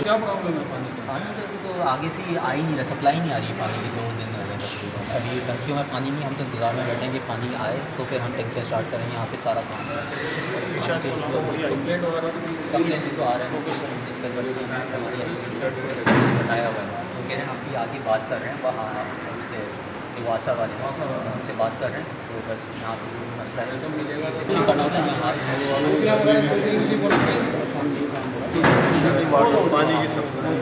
क्या प्रॉब्लम है पानी का? पानी का तो आगे से ही आ ही नहीं रहा, सप्लाई नहीं आ रही है पानी की, 2 दिन हो गए तकरीबन। अभी टंकियों में पानी नहीं, हम तो इंतज़ार में बैठे हैं कि पानी आए तो फिर हम टंकियाँ स्टार्ट करेंगे, यहाँ पे सारा काम कंप्लेंट वगैरह कंप्लेन तो आ रहे हैं, बताया हुआ है, वो कह रहे हैं हम भी आगे बात कर रहे हैं वहाँ इस पर निवासा वाले उनसे बात कर रहे हैं, तो बस यहाँ पे जो मसला है तो मिलेगा तो करना होता है पानी की सप्लाई,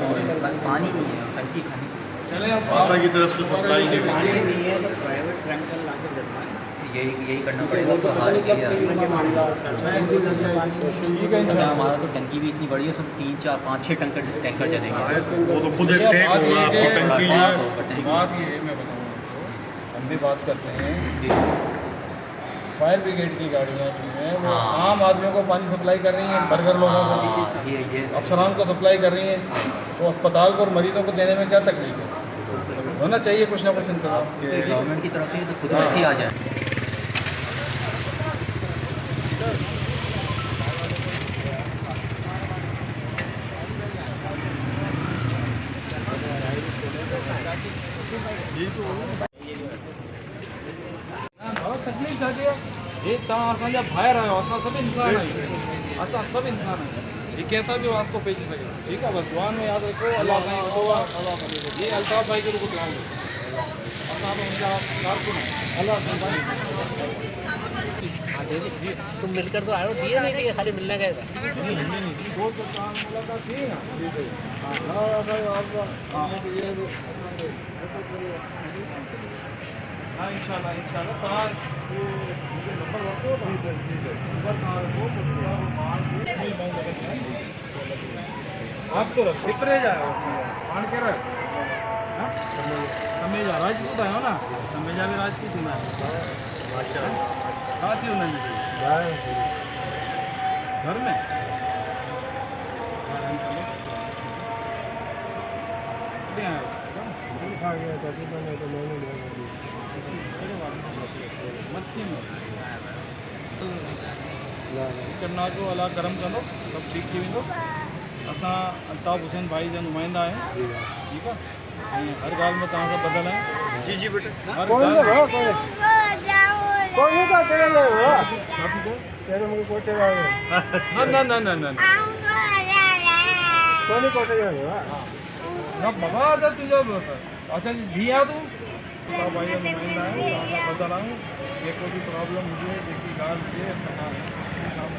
बस पानी नहीं है, टंकी खाली चले आप आशा की तरफ से सप्लाई के पानी नहीं है तो प्राइवेट टैंकर ला के देना है। यही करना पड़ेगा। तो हाल ठीक है अच्छा, हमारा तो टंकी भी इतनी बड़ी है, उसमें 3, 4, 5, 6 टैंकर चलेंगे। वो तो खुद एक टैंक बात होगा, ये आपको टंकी है, है। बात ये है, मैं बताऊँ आपको, हम भी बात करते हैं फायर ब्रिगेड की गाड़ियाँ जो हैं वो हाँ। आम आदमियों को पानी सप्लाई कर रही हैं, बर्गर लोगों को, ये अफसरान को सप्लाई कर रही हैं, तो अस्पताल को और मरीजों को देने में क्या तकलीफ है? होना चाहिए कुछ ना कुछ इंतजाम। गवर्नमेंट की तरफ से ये तो खुद वैसे ही आ जाए। बहुत तकलीफ़ थी हे तव्हां असांजा भाइर आहियो, असां सभु इंसान आहियूं, असां सभु इंसान आहियूं, ये कैसा भी वास्तो पइजी सघे। ठीकु आहे, बस दुआ में यादि रखो, अल्लाह साईं वॾो आहे। ये अल्ताफ़ भाई खे रुॻो ॿुधाऊं, असां बि हुनजा कारकुन आहियूं। अल्लाह साईं हाँ दे दी, तुम मिलकर तो आयो, दिए नहीं कि खाली मिलने गए थे। दो तो काम मुलाकात थी ना। हाँ भाई आपका हाँ इंशाल्लाह इंशाल्लाह तव्हां मुंहिंजो नंबर वठो था। नंबर तव्हां वठो, आप तो पिपरे जा आहियो, पाण कहिड़ा आहियो? समेजा राजपूत आहियो न? समेजा बि राजपूत हूंदा आहिनि। कहाँ थी उन्हनि जी घर में? किथे मच्छी में करना जो अला करम कंदो, सभु ठीकु थी वेंदो। असां अल्ताफ़ हुसैन भाई जा नुमाइंदा आहियूं, ठीकु आहे, ऐं हर ॻाल्हि में तव्हां सां ॿधल आहियूं। जी जी बेटा, हर न न न न न बाबा त तुंहिंजो असांजी धीउ आहे तूं भाई जा नुमाइंदा आहियूं, तव्हां सां ॿधल आहियूं। जेको बि प्रॉब्लम हुजे, जेकी ॻाल्हि हुजे, असां शाम